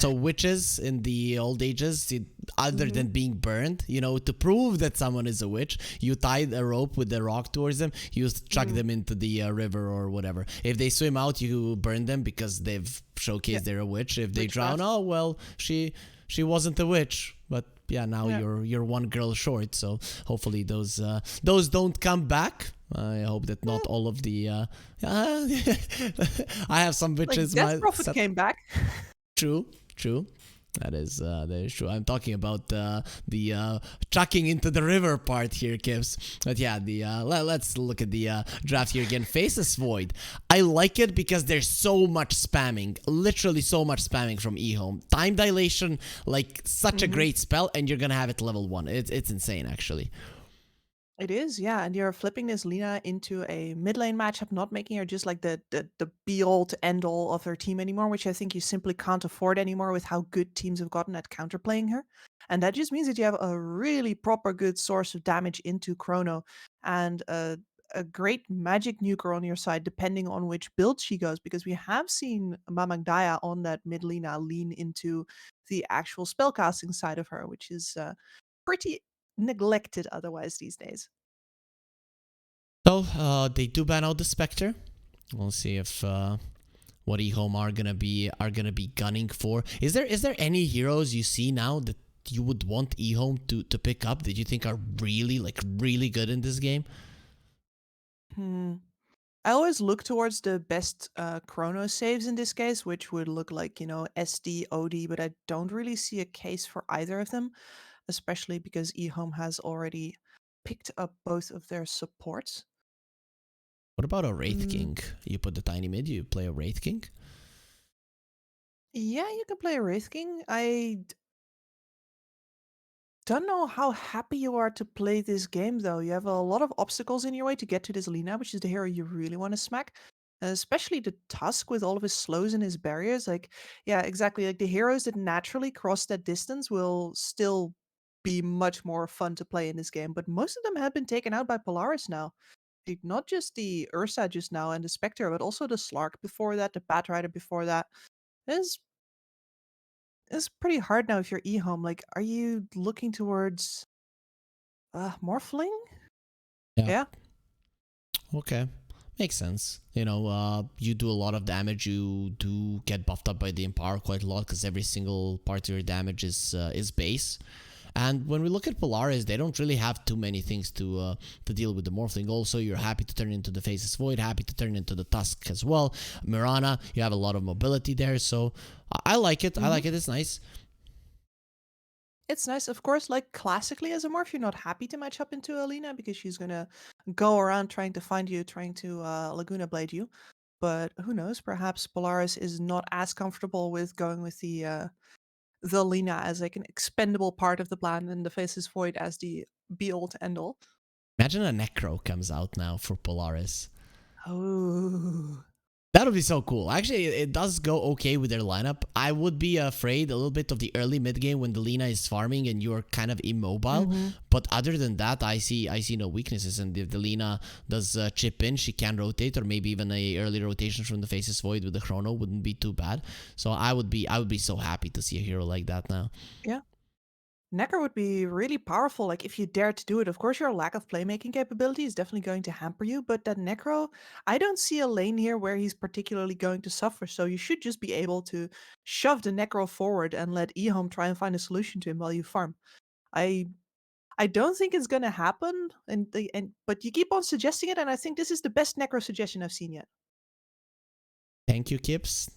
So witches in the old ages, other hmm than being burned, to prove that someone is a witch, you tie a rope with a rock towards them, you chuck hmm them into the river or whatever. If they swim out, you burn them because they've Yeah, showcased they're a witch. If they drown, witchcraft. oh well, she wasn't a witch, but yeah, now Yeah. you're one girl short. So hopefully those don't come back. I hope that not Eh, all of the. I have some like witches. Death My Prophet came back. true, true. That is true. I'm talking about the chucking into the river part here, Kips. But yeah, let's look at the draft here again. Faces Void. I like it because there's so much spamming, literally so much spamming from EHOME. Time dilation, like such a hmm great spell, and you're gonna have it level 1. It's insane actually. It is, yeah, and you're flipping this Lina into a mid lane matchup, not making her just like the be all to end all of their team anymore, which I think you simply can't afford anymore with how good teams have gotten at counterplaying her. And that just means that you have a really proper good source of damage into Chrono and a great magic nuker on your side, depending on which build she goes, because we have seen Mamangdaya on that mid Lina lean into the actual spellcasting side of her, which is pretty neglected otherwise these days. So they do ban out the Spectre. We'll see if what eHome are gonna be gunning for. Is there any heroes you see now that you would want eHome to pick up that you think are really good in this game? Hmm. I always look towards the best chrono saves in this case, which would look like, SD, OD, but I don't really see a case for either of them, especially because eHome has already picked up both of their supports. What about a Wraith Mm, King? You put the tiny mid, you play a Wraith King? yeah, you can play Wraith King. Don't know how happy you are to play this game though. You have a lot of obstacles in your way to get to this Lina, which is the hero you really want to smack. Especially the Tusk with all of his slows and his barriers. Like, yeah, exactly. Like the heroes that naturally cross that distance will still be much more fun to play in this game. But most of them have been taken out by Polaris now. Like, not just the Ursa just now and the Spectre, but also the Slark before that, the Batrider before that. It's it's pretty hard now if you're eHome. Like, are you looking towards Morphling? Yeah. Yeah. Okay. Makes sense. You do a lot of damage. You do get buffed up by the Empower quite a lot because every single part of your damage is base. And when we look at Polaris, they don't really have too many things to deal with the Morphling. Also, you're happy to turn into the Faceless Void, happy to turn into the Tusk as well. Mirana, you have a lot of mobility there, so I like it. I Mhm. like it. It's nice. It's nice, of course, like classically as a morph, you're not happy to match up into Alina because she's gonna go around trying to find you, trying to Laguna Blade you. But who knows? Perhaps Polaris is not as comfortable with going with the Lina as like an expendable part of the plan and the Faceless Void as the be all to end all. Imagine a Necro comes out now for Polaris. Oh. That would be so cool. Actually, it does go okay with their lineup. I would be afraid a little bit of the early mid game when the Lina is farming and you're kind of immobile. Mm-hmm. But other than that, I see no weaknesses. And if the Lina does chip in, she can rotate, or maybe even a early rotation from the Faces Void with the Chrono wouldn't be too bad. So I would be so happy to see a hero like that now. Yeah. Necker would be really powerful, like if you dare to do it. Of course, your lack of playmaking capability is definitely going to hamper you, but that Necro, I don't see a lane here where he's particularly going to suffer. So you should just be able to shove the Necro forward and let eHome try and find a solution to him while you farm. I I don't think it's gonna happen, and but you keep on suggesting it, and I think this is the best Necro suggestion I've seen yet. Thank you, Kips.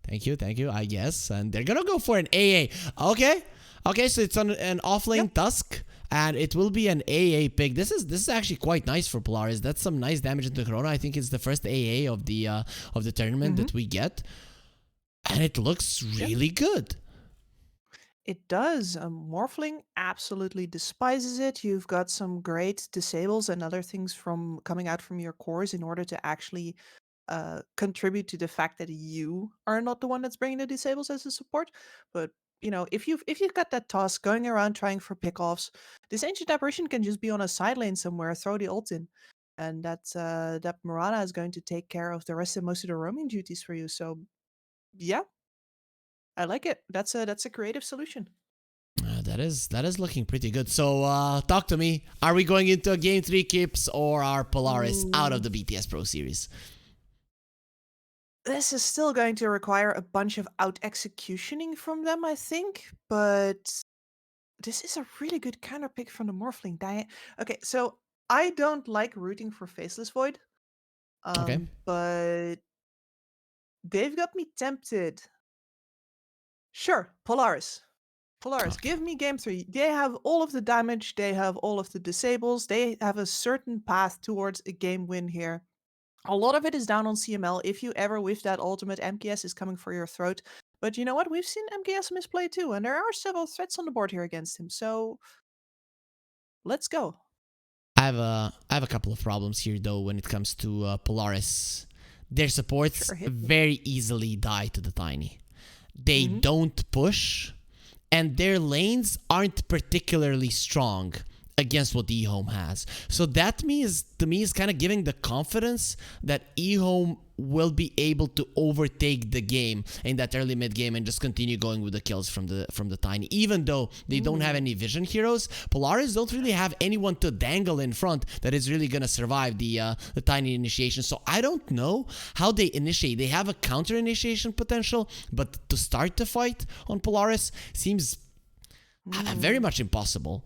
Thank you. I guess, and they're gonna go for an AA. Okay. So it's on an Yep. offlane Tusk, and it will be an AA pick. This is actually quite nice for Polaris. That's some nice damage into Corona. I think it's the first AA of the tournament Mm-hmm. that we get, and it looks Yeah. really good. It does. Morphling absolutely despises it. You've got some great disables and other things from coming out from your cores in order to actually contribute to the fact that you are not the one that's bringing the disables as a support. But if you've got that task going around trying for pickoffs, this ancient apparition can just be on a side lane somewhere, throw the ult in, and that Mirana is going to take care of the rest of most of the roaming duties for you. So yeah, I like it. That's a creative solution. That is looking pretty good. So talk to me. Are we going into a game 3 Kips or are Polaris out of Ooh. the BTS Pro Series? This is still going to require a bunch of out executioning from them, I think, but this is a really good counter pick from the Morphling. Okay, so I don't like rooting for Faceless Void, Okay. but they've got me tempted. Sure, Polaris. Polaris, Okay. give me game 3. They have all of the damage, they have all of the disables, they have a certain path towards a game win here. A lot of it is down on CML. If you ever whiff that ultimate, MKS is coming for your throat. But you know what? We've seen MKS misplay too, and there are several threats on the board here against him. So let's go. I have a couple of problems here though when it comes to Polaris. Their supports Sure, hit me. very easily die to the Tiny. They Hmm. don't push, and their lanes aren't particularly strong against what EHOME has. So that to me is kind of giving the confidence that EHOME will be able to overtake the game in that early mid game and just continue going with the kills from the Tiny. Even though they don't have any vision heroes, Polaris don't really have anyone to dangle in front that is really gonna survive the Tiny initiation. So I don't know how they initiate. They have a counter initiation potential, but to start the fight on Polaris seems very much impossible.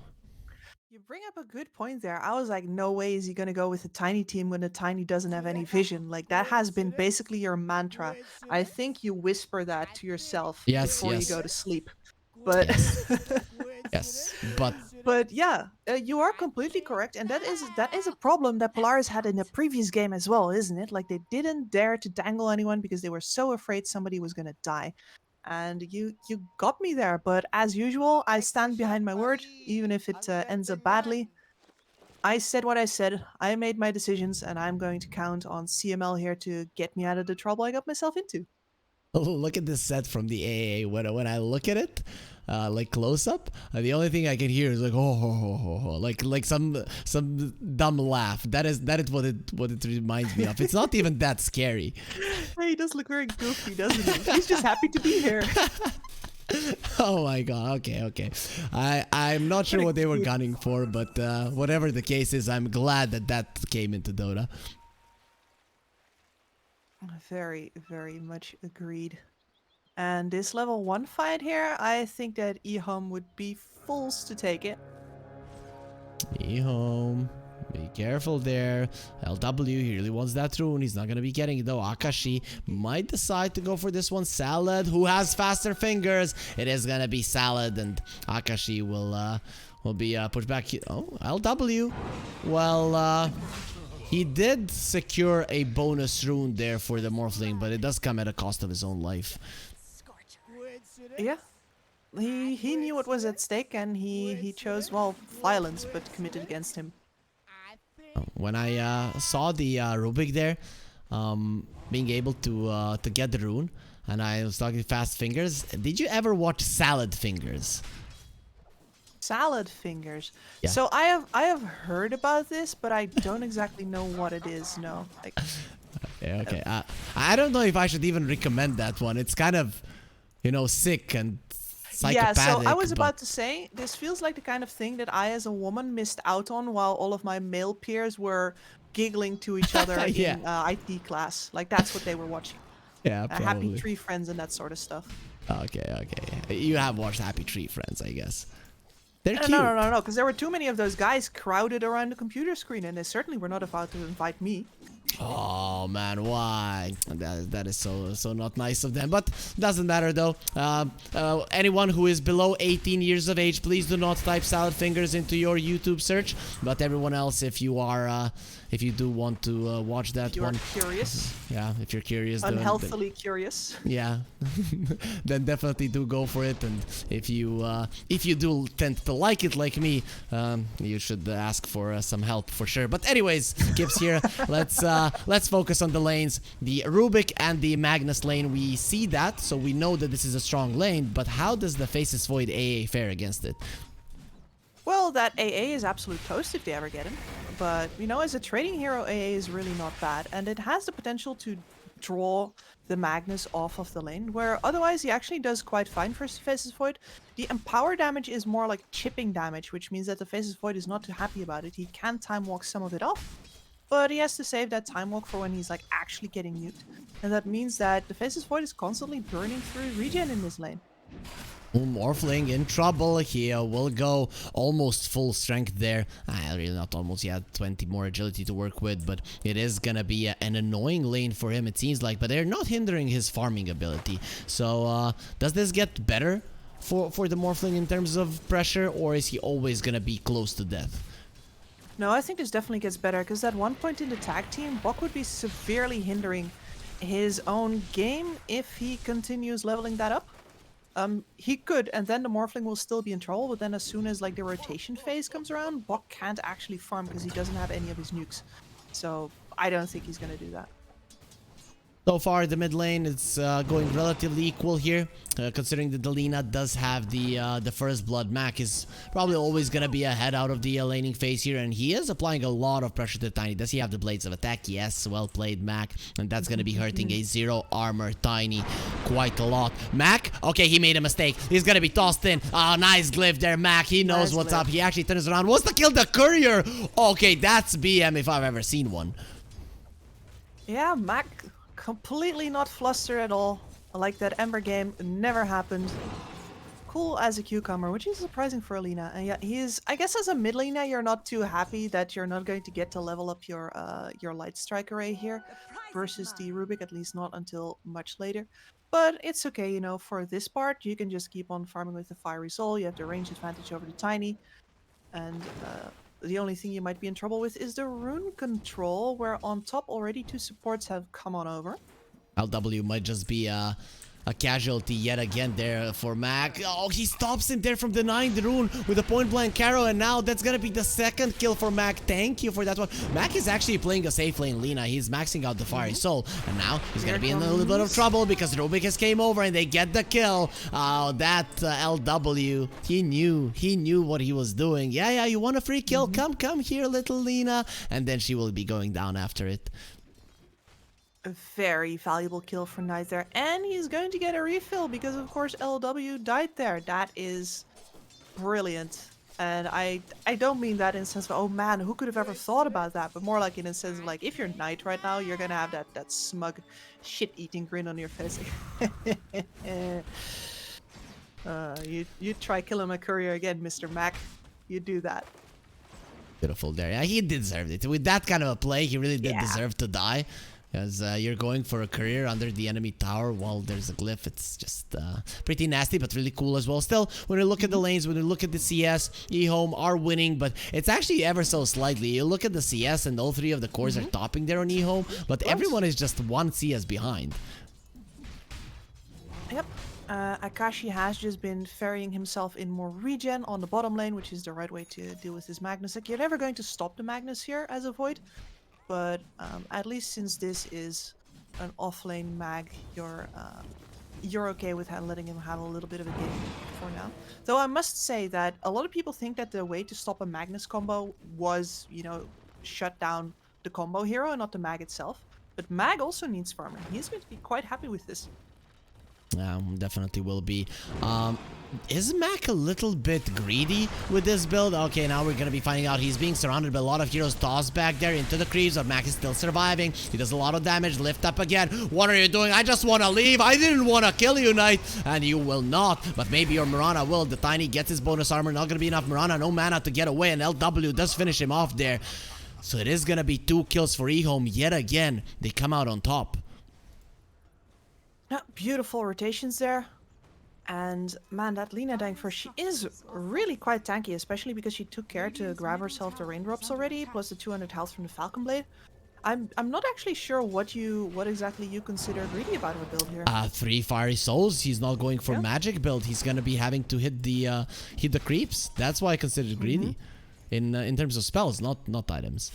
You bring up a good point there. I was like, no way is he going to go with a tiny team when the tiny doesn't have any vision. Like, that has been basically your mantra. I think you whisper that to yourself Yes, before you go yes, to sleep. But yes, yes. But But yeah, you are completely correct, and that is a problem that Polaris had in a previous game as well, isn't it? Like they didn't dare to dangle anyone because they were so afraid somebody was gonna die. And you got me there, but as usual, I stand behind my word, even if it ends up badly. I said what I said. I made my decisions, and I'm going to count on CML here to get me out of the trouble I got myself into. look at this set from the AA. When I look at it, like close up, the only thing I can hear is like like some dumb laugh. That is what it reminds me of. It's not even that scary. He does look very goofy, doesn't he? He's just happy to be here. Oh my god. Okay. I'm not sure What a what they were cute gunning for, but whatever the case is, I'm glad that came into Dota. Very, very much agreed. And this level 1 fight here, I think that EHOME would be fools to take it. EHOME. Be careful there. LW, he really wants that rune. He's not going to be getting it though. Akashi might decide to go for this one. Salad, who has faster fingers. It is going to be Salad, and Akashi will be pushed back. Oh, LW. Well, he did secure a bonus rune there for the Morphling, but it does come at a cost of his own life. Yeah. He knew what was at stake and he chose, well, violence, but committed against him. When I saw the Rubik there, being able to get the rune, and I was talking fast fingers. Did you ever watch Salad Fingers? Salad fingers. Yeah. So I have heard about this, but I don't exactly know what it is. No. Like, Yeah, okay. I don't know if I should even recommend that one. It's kind of, sick and yeah, psychopathic. so I was but- about to say, this feels like the kind of thing that I as a woman missed out on while all of my male peers were giggling to each other Yeah. in IT class. Like, that's what they were watching. Yeah, Happy probably. Tree Friends and that sort of stuff. Okay. You have watched Happy Tree Friends, I guess. They're cute. No, because there were too many of those guys crowded around the computer screen, and they certainly were not about to invite me. Oh man, why? That is so not nice of them. But doesn't matter though. Anyone who is below 18 years of age, please do not type Salad Fingers into your YouTube search. But everyone else, if you do want to watch that If you're one, curious, yeah, if you're curious, unhealthily curious. yeah, then definitely do go for it. And if you do tend to like it like me, you should ask for some help for sure. But anyways, Kips here. Let's focus on the lanes. The Rubik and the Magnus lane, we see that, so we know that this is a strong lane. But how does the Faceless Void AA fare against it? Well, that AA is absolute toast if they ever get him. But, as a trading hero, AA is really not bad. And it has the potential to draw the Magnus off of the lane, where otherwise he actually does quite fine for Faceless Void. The Empower damage is more like chipping damage, which means that the Faceless Void is not too happy about it. He can time walk some of it off, but he has to save that time walk for when he's like actually getting nuked. And that means that the Faceless Void is constantly burning through regen in this lane. Morphling in trouble. He will go almost full strength there. Really not almost. He had 20 more agility to work with, but it is gonna be an annoying lane for him, it seems like. But they're not hindering his farming ability. So does this get better for the Morphling in terms of pressure, or is he always gonna be close to death? No, I think this definitely gets better, because at one point in the tag team, Bok would be severely hindering his own game if he continues leveling that up. He could, and then the Morphling will still be in trouble, but then as soon as like the rotation phase comes around, Bok can't actually farm because he doesn't have any of his nukes. So I don't think he's gonna do that. So far, the mid lane is going relatively equal here, considering that Delina does have the first blood. Mac is probably always gonna be ahead out of the laning phase here, and he is applying a lot of pressure to Tiny. Does he have the blades of attack? Yes, well played, Mac, and that's gonna be hurting a 0 armor Tiny quite a lot. Mac, okay, he made a mistake. He's gonna be tossed in. Oh, nice glyph there, Mac. He knows Nice what's glyph. up. He actually turns around. Wants to kill the courier. Okay, that's BM if I've ever seen one. Yeah, Mac completely not flustered at all. Like that Ember game never happened. Cool as a cucumber, which is surprising for Alina. And yeah, he is. I guess as a mid laner, you're not too happy that you're not going to get to level up your light strike array here versus the Rubik, at least not until much later. But it's okay, you know. For this part, you can just keep on farming with the Fiery Soul. You have the range advantage over the Tiny, and the only thing you might be in trouble with is the rune control, where on top already 2 supports have come on over. LW might just be a casualty yet again there for Mac. Oh, he stops him there from denying the rune with a point blank arrow, and now that's gonna be the second kill for Mac. Thank you for that one. Mac is actually playing a safe lane Lina. He's maxing out the Fiery Soul, and now he's gonna be in a little bit of trouble because Rubik came over and they get the kill. Oh, that LW, he knew what he was doing. Yeah, you want a free kill? Come here, little Lina, and then she will be going down after it. A very valuable kill for Knight there, and he's going to get a refill because of course LW died there. That is brilliant. And I don't mean that in the sense of, oh man, who could have ever thought about that, but more like in a sense of like, if you're Knight right now, you're gonna have that smug shit-eating grin on your face. You try killing my courier again, Mr. Mac. You do that. Beautiful there. Yeah, he deserved it. With that kind of a play, he really did deserve to die. Because you're going for a career under the enemy tower while there's a glyph. It's just pretty nasty, but really cool as well. Still, when you look at the lanes, when you look at the CS, EHOME are winning, but it's actually ever so slightly. You look at the CS and all 3 of the cores are topping there on EHOME, but everyone is just 1 CS behind. Yep. Akashi has just been ferrying himself in more regen on the bottom lane, which is the right way to deal with his Magnus. Like, you're never going to stop the Magnus here as a Void. But at least since this is an off-lane mag, you're okay with letting him have a little bit of a game for now. Though I must say that a lot of people think that the way to stop a Magnus combo was, you know, shut down the combo hero and not the mag itself. But mag also needs farming. He's going to be quite happy with this. Definitely will be. Is Mac a little bit greedy with this build? Okay, now we're gonna be finding out. He's being surrounded by a lot of heroes. Tossed back there into the creeps, but Mac is still surviving. He does a lot of damage. Lift up again. What are you doing? I just want to leave. I didn't want to kill you, Knight. And you will not. But maybe your Mirana will. The Tiny gets his bonus armor. Not gonna be enough Mirana. No mana to get away. And LW does finish him off there. So it is gonna be 2 kills for EHOME yet again. They come out on top. Beautiful rotations there. And man, that Lina dying first, she is really quite tanky, especially because she took care to grab herself the raindrops already, plus the 200 health from the Falcon Blade. I'm not actually sure what exactly you consider greedy about her build here. 3 Fiery Souls. He's not going for magic build. He's gonna be having to hit the creeps. That's why I consider it greedy. In terms of spells, not items.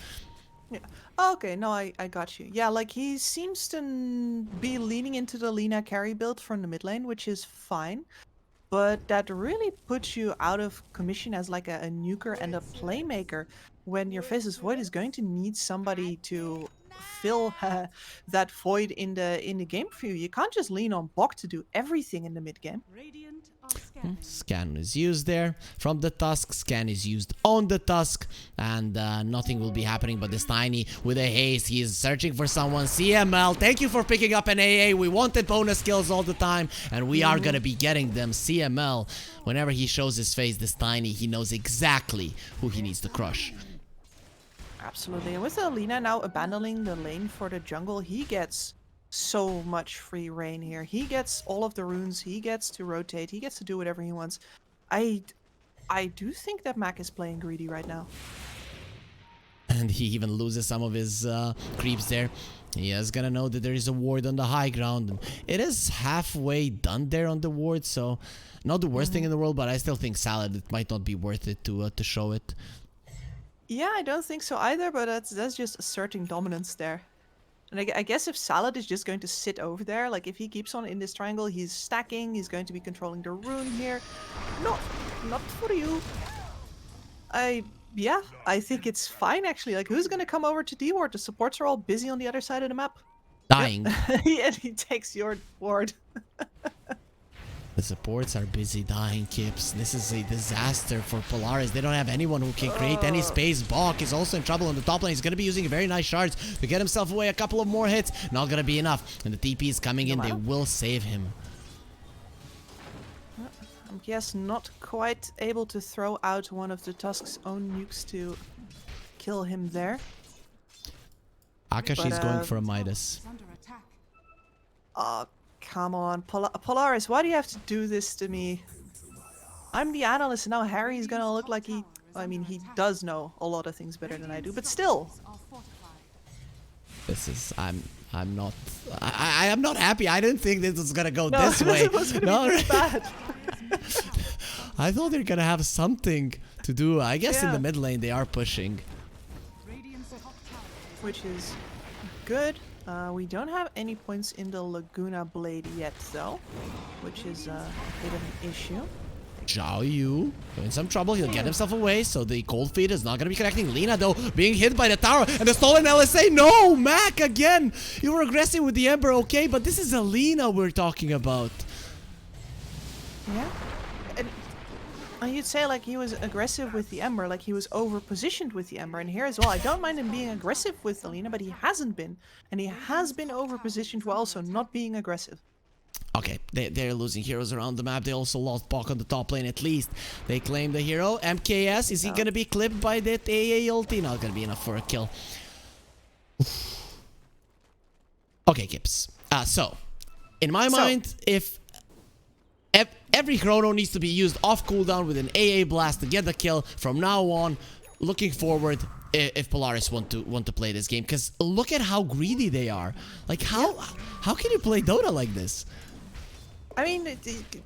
Yeah. Okay, no, I got you. Yeah, like he seems to be leaning into the Lina carry build from the mid lane, which is fine. But that really puts you out of commission as like a nuker and a playmaker when your Faceless Void is going to need somebody to fill that void in the game for you. You can't just lean on Bok to do everything in the mid game. Scan is used there from the Tusk. Scan is used on the Tusk, and nothing will be happening but this Tiny with a haste. He is searching for someone. CML, thank you for picking up an AA. We wanted bonus kills all the time, and we are gonna be getting them. CML, whenever he shows his face, this Tiny, he knows exactly who he needs to crush. Absolutely. And with Alina now abandoning the lane for the jungle, he gets so much free reign here. He gets all of the runes, he gets to rotate, he gets to do whatever he wants. I do think that Mac is playing greedy right now. And he even loses some of his creeps there. He is gonna know that there is a ward on the high ground. And it is halfway done there on the ward, so not the worst thing in the world, but I still think Salad, it might not be worth it to show it. Yeah, I don't think so either, but that's just asserting dominance there. And I guess if Salad is just going to sit over there, like if he keeps on in this triangle, he's stacking, he's going to be controlling the rune here. Not for you. Yeah, I think it's fine actually. Like, who's gonna come over to D-ward? The supports are all busy on the other side of the map. Dying. Yep. And he takes your ward. The supports are busy dying, Kips. This is a disaster for Polaris. They don't have anyone who can create any space. Bok is also in trouble on the top lane. He's going to be using very nice shards to get himself away. A couple of more hits. Not going to be enough. And the TP is coming in. They will save him. I'm guess not quite able to throw out one of the Tusk's own nukes to kill him there. Akashi's going for a Midas. Come on, Polaris, why do you have to do this to me? I'm the analyst and now Harry's gonna look like he... I mean, he does know a lot of things better than I do, but still. This is... I'm not... I am not happy. I didn't think this was gonna go this way. It was gonna be this bad. I thought they're gonna have something to do. I guess in the mid lane they are pushing. Which is good. We don't have any points in the Laguna Blade yet, though, which is a bit of an issue. Zhao Yu in some trouble. He'll get himself away, so the cold feed is not going to be connecting. Lina, though, being hit by the tower and the stolen LSA. No, Mac, again. You were aggressive with the Ember, okay, but this is a Lina we're talking about. Yeah. And you'd say, like, he was aggressive with the Ember, like he was over-positioned with the Ember. And here as well, I don't mind him being aggressive with Alina, but he hasn't been. And he has been over-positioned while also not being aggressive. Okay, they're losing heroes around the map. They also lost Bok on the top lane at least. They claim the hero. MKS, is he going to be clipped by that AA ulti? Not going to be enough for a kill. Okay, Kips. So, in my mind, if... Every chrono needs to be used off cooldown with an AA blast to get the kill. From now on, looking forward, if Polaris want to play this game, because look at how greedy they are. Like how can you play Dota like this? I mean,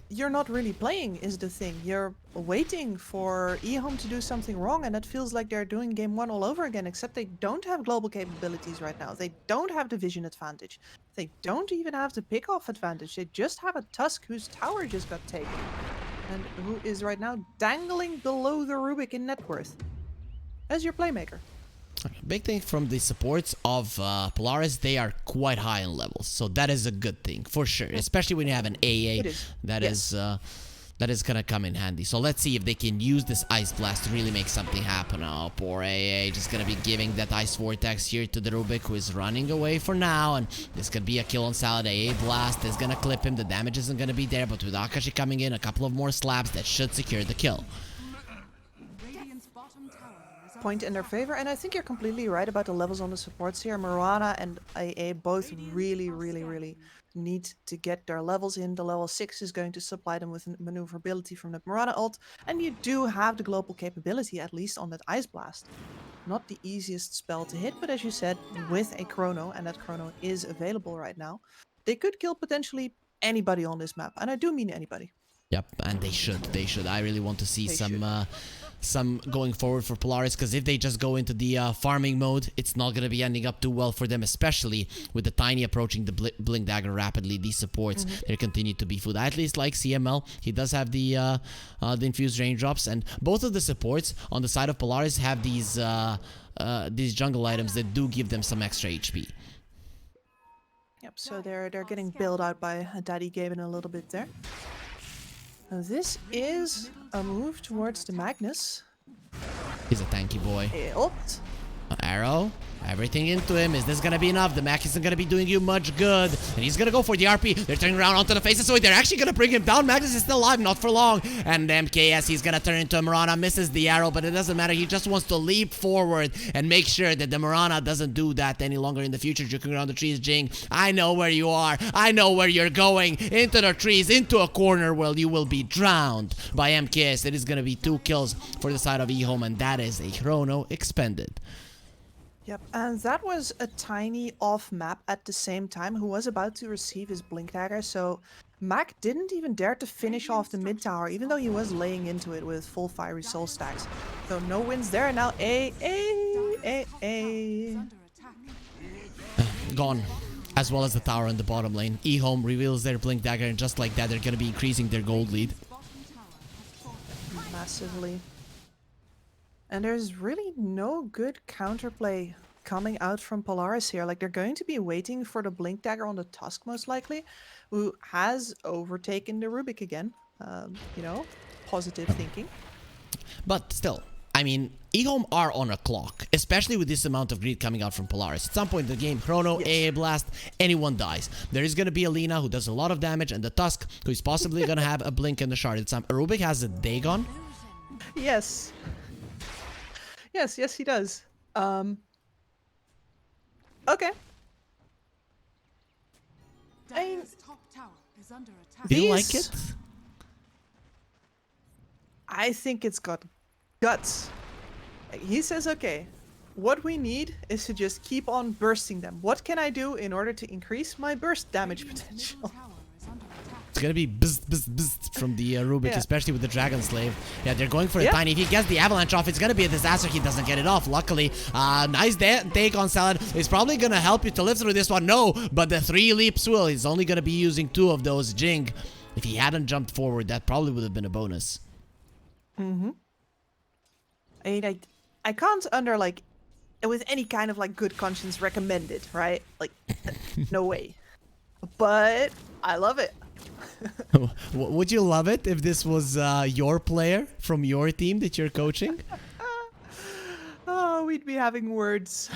you're not really playing is the thing. You're waiting for EHOME to do something wrong, and it feels like they're doing game 1 all over again, except they don't have global capabilities right now. They don't have the vision advantage. They don't even have the pick-off advantage. They just have a Tusk whose tower just got taken, and who is right now dangling below the Rubik in net worth as your playmaker. Big thing from the supports of Polaris, they are quite high in levels, so that is a good thing for sure, especially when you have an AA. That is gonna come in handy. So let's see if they can use this Ice Blast to really make something happen. Oh, poor AA, just gonna be giving that Ice Vortex here to the Rubik, who is running away for now, and this could be a kill on Salad. AA Blast is gonna clip him. The damage isn't gonna be there, but with Akashi coming in, a couple of more slabs, that should secure the kill. Point in their favor, and I think you're completely right about the levels on the supports here. Marana and AA both really need to get their levels in. The level 6 is going to supply them with maneuverability from the Marana ult, and you do have the global capability, at least on that Ice Blast. Not the easiest spell to hit, but as you said, with a chrono, and that chrono is available right now, they could kill potentially anybody on this map, and I do mean anybody. Yep, and they should. I really want to see some some going forward for Polaris, because if they just go into the farming mode, it's not going to be ending up too well for them, especially with the Tiny approaching the Blink Dagger rapidly. These supports, they continue to be food. I at least like CML. He does have the infused raindrops, and both of the supports on the side of Polaris have these jungle items that do give them some extra HP. Yep, so they're getting bailed out by Daddy Gabe in a little bit there. This is a move towards the Magnus. He's a tanky boy. Ult. Arrow. Everything into him. Is this going to be enough? The Mac isn't going to be doing you much good. And he's going to go for the RP. They're turning around onto the faces. So they're actually going to bring him down. Magnus is still alive. Not for long. And MKS, he's going to turn into a Mirana. Misses the arrow, but it doesn't matter. He just wants to leap forward and make sure that the Mirana doesn't do that any longer in the future. Juking around the trees. Jing, I know where you are. I know where you're going. Into the trees. Into a corner where you will be drowned by MKS. It is going to be 2 kills for the side of EHOME. And that is a chrono expended. Yep, and that was a Tiny off map at the same time who was about to receive his Blink Dagger, so Mac didn't even dare to finish off the mid tower, even though he was laying into it with full fiery soul stacks. So no wins there, and now Gone. As well as the tower in the bottom lane. EHOME reveals their Blink Dagger, and just like that, they're going to be increasing their gold lead. Massively. And there's really no good counterplay coming out from Polaris here. Like, they're going to be waiting for the Blink Dagger on the Tusk, most likely, who has overtaken the Rubik again. You know, positive thinking. But still, I mean, EHOME are on a clock, especially with this amount of greed coming out from Polaris. At some point in the game, Chrono, yes. AA Blast, anyone dies. There is going to be a Lina who does a lot of damage, and the Tusk, who is possibly going to have a Blink and a Shard. It's Rubik has a Dagon. Yes. Yes, he does. Okay. Do you like it? I think it's got guts. He says, okay, what we need is to just keep on bursting them. What can I do in order to increase my burst damage potential? It's gonna be bzz, bzz, bzz from the Rubik, especially with the Dragon Slave. Yeah, they're going for the Tiny. If he gets the Avalanche off, it's gonna be a disaster. He doesn't get it off. Luckily, nice take on Salad. It's probably gonna help you to live through this one. No, but the 3 leaps will. He's only gonna be using 2 of those. Jing, if he hadn't jumped forward, that probably would have been a bonus. I mean, I can't with any kind of like good conscience recommend it, right? Like, no way. But I love it. Would you love it if this was your player from your team that you're coaching? Oh, we'd be having words.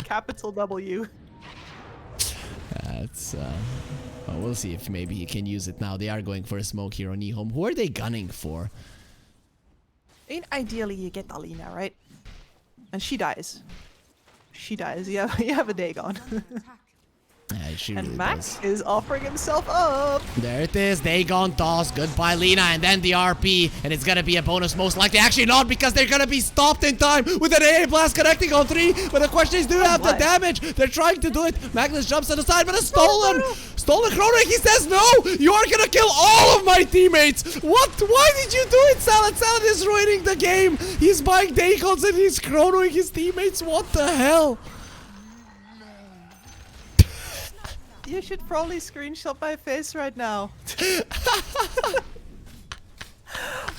Capital W. That's well, we'll see if maybe he can use it now. They are going for a smoke here on EHOME. Who are they gunning for? I mean, ideally you get Alina, right? And she dies. She dies. You have a Dagon. Yeah, she and really Max does. is offering himself up. There it is. Dagon toss. Goodbye, Lina. And then the RP. And it's going to be a bonus most likely. Actually not, because they're going to be stopped in time with an AA Blast connecting on 3. But the question is, do you have the damage? They're trying to do it. Magnus jumps to the side, but it's stolen. No. Stolen Chrono. He says, no, you are going to kill all of my teammates. What? Why did you do it, Salad? Salad is ruining the game. He's buying Dagons and he's chronoing his teammates. What the hell? You should probably screenshot my face right now.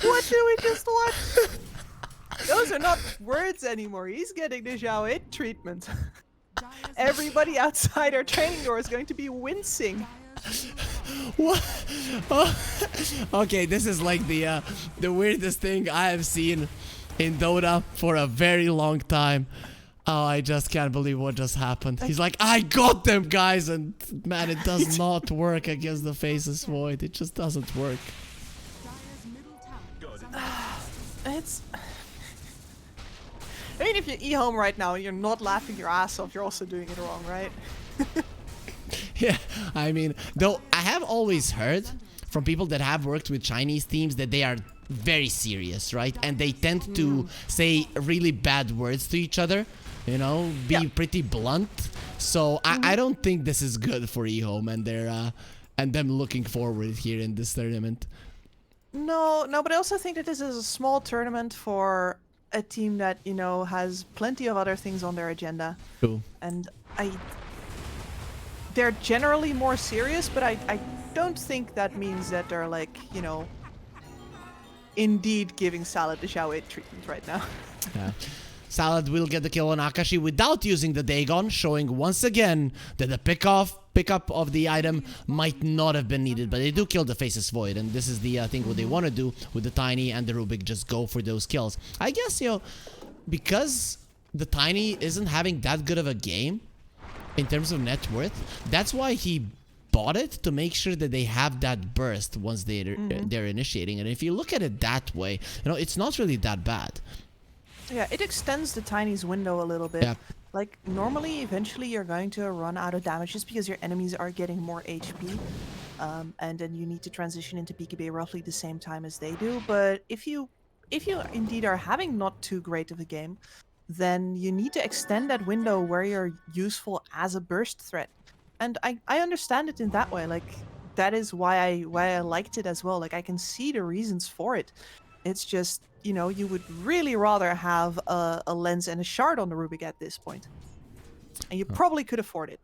What did we just watch? Those are not words anymore. He's getting the Zhao 8 treatment. Everybody outside our training door is going to be wincing. What? Oh. Okay, this is like the weirdest thing I have seen in Dota for a very long time. Oh, I just can't believe what just happened. He's like, I got them, guys. And man, it does not work against the Faceless Void. It just doesn't work. It's... I mean, if you're EHOME right now and you're not laughing your ass off, you're also doing it wrong, right? Yeah, I mean, though I have always heard from people that have worked with Chinese teams that they are very serious, right? And they tend to say really bad words to each other. You know, be pretty blunt. So I don't think this is good for EHOME and their and them looking forward here in this tournament. No, no, but I also think that this is a small tournament for a team that, you know, has plenty of other things on their agenda. True. And they're generally more serious, but I don't think that means that they're like, you know, indeed giving Salad the Xiao 8 treatment right now. Yeah. Salad will get the kill on Akashi without using the Dagon, showing once again that the pickup of the item might not have been needed, but they do kill the Faceless Void, and this is the thing what they want to do with the Tiny and the Rubik, just go for those kills. I guess, you know, because the Tiny isn't having that good of a game in terms of net worth, that's why he bought it, to make sure that they have that burst once they're initiating. And if you look at it that way, you know, it's not really that bad. Yeah, it extends the Tiny's window a little bit. Yeah. Like, normally, eventually, you're going to run out of damage just because your enemies are getting more HP. And then you need to transition into PKB roughly the same time as they do. But if you indeed are having not too great of a game, then you need to extend that window where you're useful as a burst threat. And I understand it in that way. Like, that is why I liked it as well. Like, I can see the reasons for it. It's just, you know, you would really rather have a lens and a shard on the Rubik at this point. And you probably could afford it.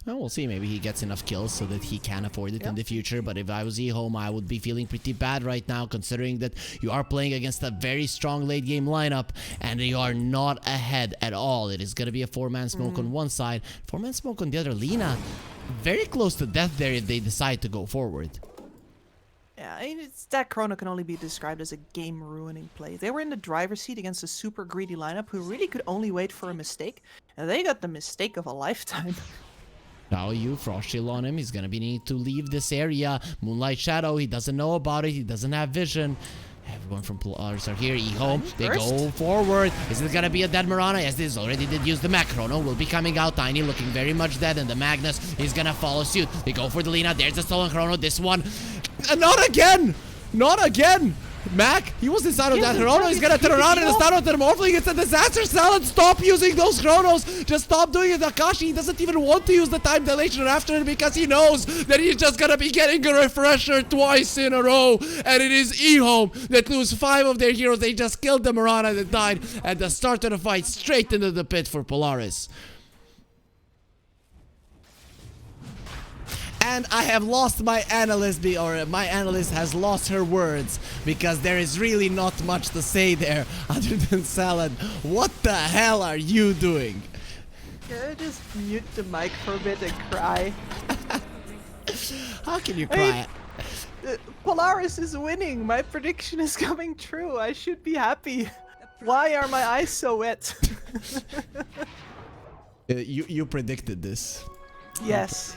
Well, we'll see. Maybe he gets enough kills so that he can afford it in the future. But if I was EHOME, I would be feeling pretty bad right now, considering that you are playing against a very strong late game lineup and you are not ahead at all. It is going to be a 4-man smoke on one side, 4-man smoke on the other. Lina, very close to death there if they decide to go forward. Yeah, I mean, that Chrono can only be described as a game-ruining play. They were in the driver's seat against a super greedy lineup who really could only wait for a mistake, and they got the mistake of a lifetime. Now you Frost Shield on him. He's gonna be needing to leave this area. Moonlight Shadow, he doesn't know about it. He doesn't have vision. Everyone from Polaris are here. EHOME, they go forward. Is it gonna be a dead Mirana? Yes, this already did use the Mac. Chrono will be coming out. Tiny looking very much dead, and the Magnus is gonna follow suit. They go for the Lina. There's the stolen Chrono. This one, not again! Not again! Mac, he was inside of that Chrono. He's gonna turn around and start with the Morphling. It's a disaster. Salad, stop using those Chronos. Just stop doing it. Akashi, he doesn't even want to use the time dilation after it because he knows that he's just gonna be getting a refresher twice in a row. And it is EHOME that lose 5 of their heroes. They just killed the Mirana that died at the start of the fight, straight into the pit for Polaris. And I have lost my analyst, or my analyst has lost her words, because there is really not much to say there other than Salad. What the hell are you doing? Can I just mute the mic for a bit and cry? How can you cry? Polaris is winning. My prediction is coming true. I should be happy. Why are my eyes so wet? You predicted this. Yes.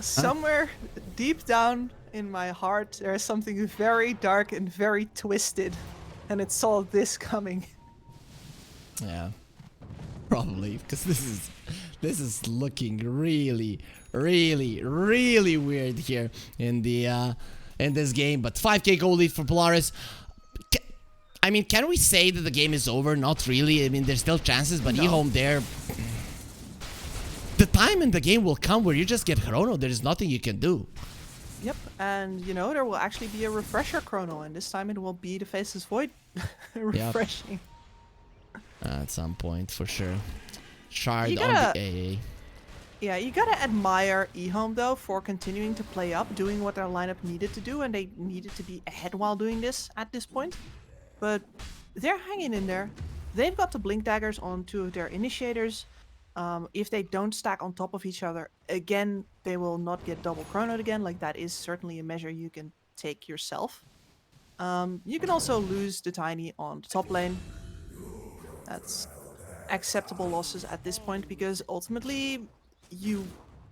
Somewhere deep down in my heart, there is something very dark and very twisted, and it saw this coming. Yeah, probably, because this is looking really weird here in the in this game. But 5k goal lead for Polaris. I mean, can we say that the game is over? Not really. I mean, there's still chances, but EHOME there. The time in the game will come where you just get Chrono. There is nothing you can do. Yep, and you know, there will actually be a refresher Chrono, and this time it will be the Faceless Void refreshing. At some point, for sure. Shard gotta, on the AA. Yeah, you gotta admire EHOME though for continuing to play up, doing what their lineup needed to do, and they needed to be ahead while doing this at this point. But they're hanging in there. They've got the Blink Daggers on 2 of their initiators. If they don't stack on top of each other, again, they will not get double chronoed again. Like, that is certainly a measure you can take yourself. You can also lose the Tiny on the top lane. That's acceptable losses at this point, because ultimately you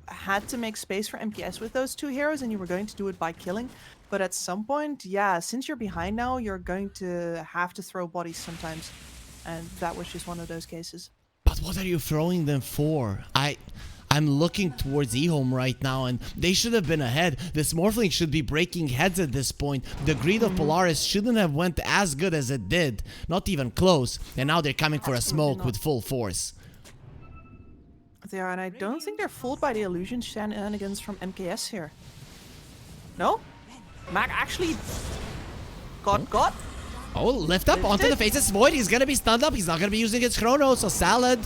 had to make space for MPS with those 2 heroes, and you were going to do it by killing. But at some point, yeah, since you're behind now, you're going to have to throw bodies sometimes. And that was just one of those cases. But what are you throwing them for? I'm looking towards EHOME right now, and they should have been ahead. This Morphling should be breaking heads at this point. The greed of Polaris shouldn't have went as good as it did. Not even close. And now they're coming for a smoke with full force. They are, and I don't think they're fooled by the illusion shenanigans from MKS here. No? Mac actually got. Oh, lift up onto the Faceless Void. He's gonna be stunned up. He's not gonna be using his Chrono. So Salad,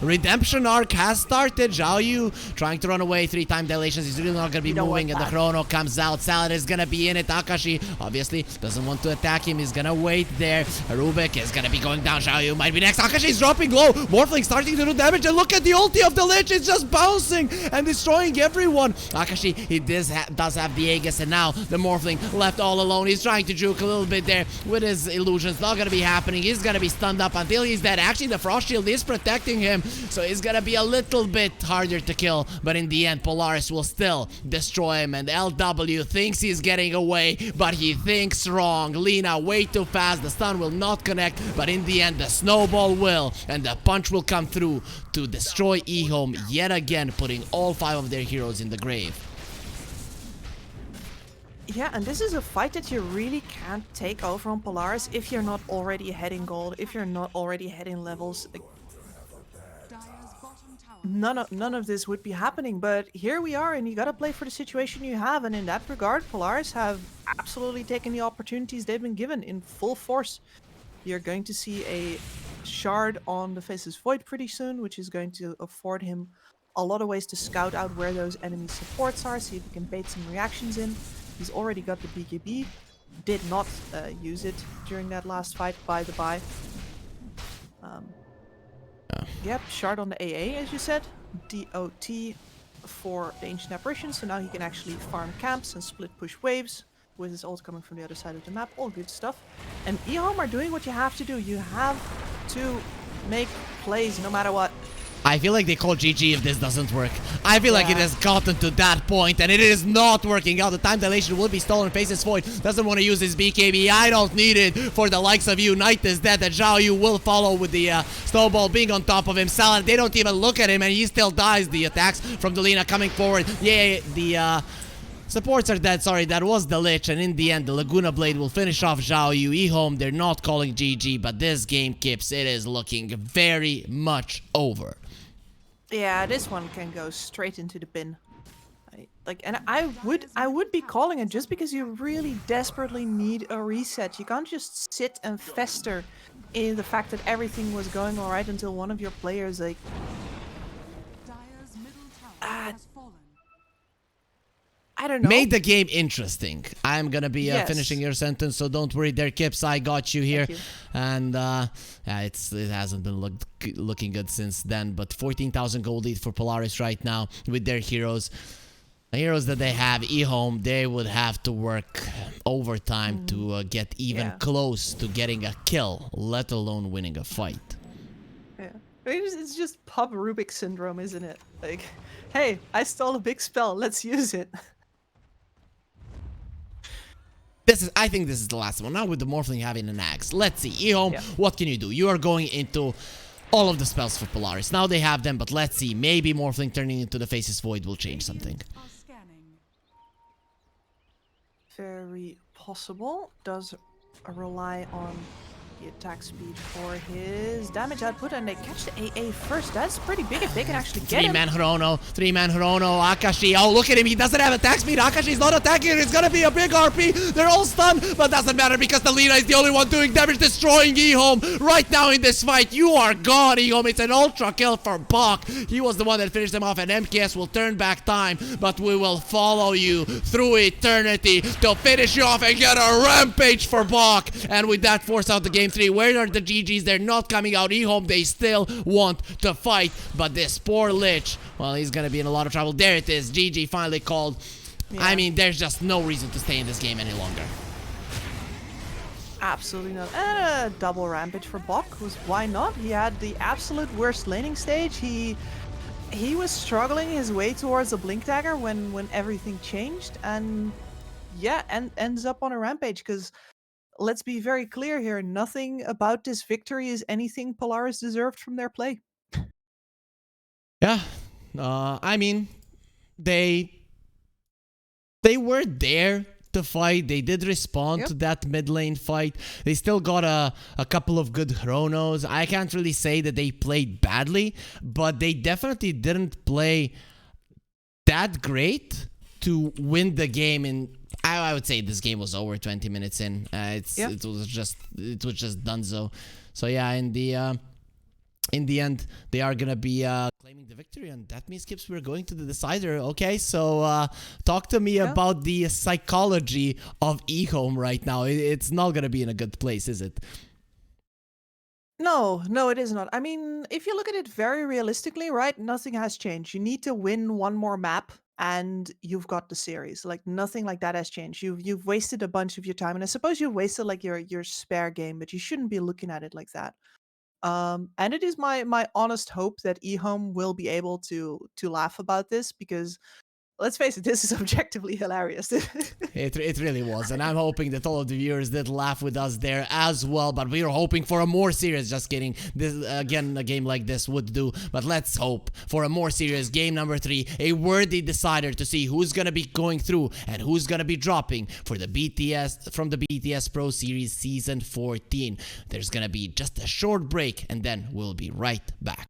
redemption arc has started. Zhao Yu trying to run away. 3-time dilations. He's really not gonna be moving. And the Chrono comes out. Salad is gonna be in it. Akashi obviously doesn't want to attack him. He's gonna wait there. Rubik is gonna be going down. Zhao Yu might be next. Akashi's dropping low. Morphling starting to do damage. And look at the ulti of the Lich. It's just bouncing and destroying everyone. Akashi, he does have the Aegis. And now the Morphling left all alone. He's trying to juke a little bit there with his illusions. Not gonna be happening. He's gonna be stunned up until he's dead. Actually, the Frost Shield is protecting him. So it's gonna be a little bit harder to kill, but in the end Polaris will still destroy him, and LW thinks he's getting away, but he thinks wrong. Lina way too fast, the stun will not connect, but in the end the snowball will, and the punch will come through to destroy EHOME yet again, putting all 5 of their heroes in the grave. Yeah, and this is a fight that you really can't take over on Polaris if you're not already ahead in gold, if you're not already ahead in levels. None of this would be happening, but here we are, and you gotta play for the situation you have, and in that regard, Polaris have absolutely taken the opportunities they've been given in full force. You're going to see a shard on the Faceless Void pretty soon, which is going to afford him a lot of ways to scout out where those enemy supports are, see if he can bait some reactions in. He's already got the BKB, did not use it during that last fight, by the by. Yep, shard on the AA, as you said. DOT for the Ancient Apparition, so now he can actually farm camps and split push waves with his ult coming from the other side of the map. All good stuff. And EHOME are doing what you have to do. You have to make plays no matter what. I feel like they call GG if this doesn't work. I feel like it has gotten to that point and it is not working out. The time dilation will be stolen. Faceless Void doesn't want to use his BKB. I don't need it for the likes of you. Knight is dead. And Zhao Yu will follow with the snowball being on top of him. Salad, they don't even look at him and he still dies. The attacks from the Lina coming forward. Yeah, the supports are dead. Sorry, that was the Lich. And in the end, the Laguna Blade will finish off Zhao Yu. EHOME, they're not calling GG, but this game, Kips, it is looking very much over. Yeah, this one can go straight into the bin. I would be calling it just because you really desperately need a reset. You can't just sit and fester in the fact that everything was going alright until one of your players I don't know. Made the game interesting. I'm gonna be finishing your sentence, so don't worry there, Kips. I got you here. You. And it hasn't been looking good since then. But 14,000 gold lead for Polaris right now with their heroes. The heroes that they have, EHOME, they would have to work overtime to get even close to getting a kill, let alone winning a fight. Yeah, it's just Pop Rubik syndrome, isn't it? Like, hey, I stole a big spell. Let's use it. I think this is the last one. Now with the Morphling having an axe. Let's see. EHOME, what can you do? You are going into all of the spells for Polaris. Now they have them, but let's see. Maybe Morphling turning into the Faceless Void will change something. Very possible. Does rely on the attack speed for his damage output, and they catch the AA first. That's pretty big if they can actually get him. Three-man Chrono, Akashi. Oh, look at him. He doesn't have attack speed. Akashi's not attacking. It's gonna be a big RP. They're all stunned, but doesn't matter because the Lina is the only one doing damage, destroying EHOME right now in this fight. You are gone, EHOME. It's an ultra kill for Bach. He was the one that finished him off, and MKS will turn back time, but we will follow you through eternity to finish you off and get a rampage for Bach. And with that, force out the game 3. Where are the GGs? They're not coming out. EHOME, they still want to fight, but this poor Lich, well, he's gonna be in a lot of trouble. There it is. GG finally called. I mean, there's just no reason to stay in this game any longer. Absolutely not. And a double rampage for Bach, because why not? He had the absolute worst laning stage. He was struggling his way towards a Blink Dagger when everything changed, and yeah, and ends up on a rampage, because let's be very clear here, nothing about this victory is anything Polaris deserved from their play. Yeah, I mean, they were there to fight. They did respond to that mid lane fight. They still got a couple of good chronos. I can't really say that they played badly, but they definitely didn't play that great to win the game in I would say this game was over 20 minutes in. Yeah. It was just donezo. So yeah, in the end, they are gonna be claiming the victory, and that means, Kips, we're going to the decider. Okay, so talk to me about the psychology of EHOME right now. It's not gonna be in a good place, is it? No, no, it is not. I mean, if you look at it very realistically, right, nothing has changed. You need to win one more map and you've got the series. Like nothing like that has changed. You've wasted a bunch of your time, and I suppose you've wasted like your spare game, but you shouldn't be looking at it like that. And it is my honest hope that eHome will be able to laugh about this, because let's face it, this is objectively hilarious. It really was, and I'm hoping that all of the viewers did laugh with us there as well, but we were hoping for a more serious, just kidding, this, again, a game like this would do, but let's hope for a more serious game number 3, a worthy decider to see who's gonna be going through and who's gonna be dropping for the BTS Pro Series Season 14. There's gonna be just a short break, and then we'll be right back.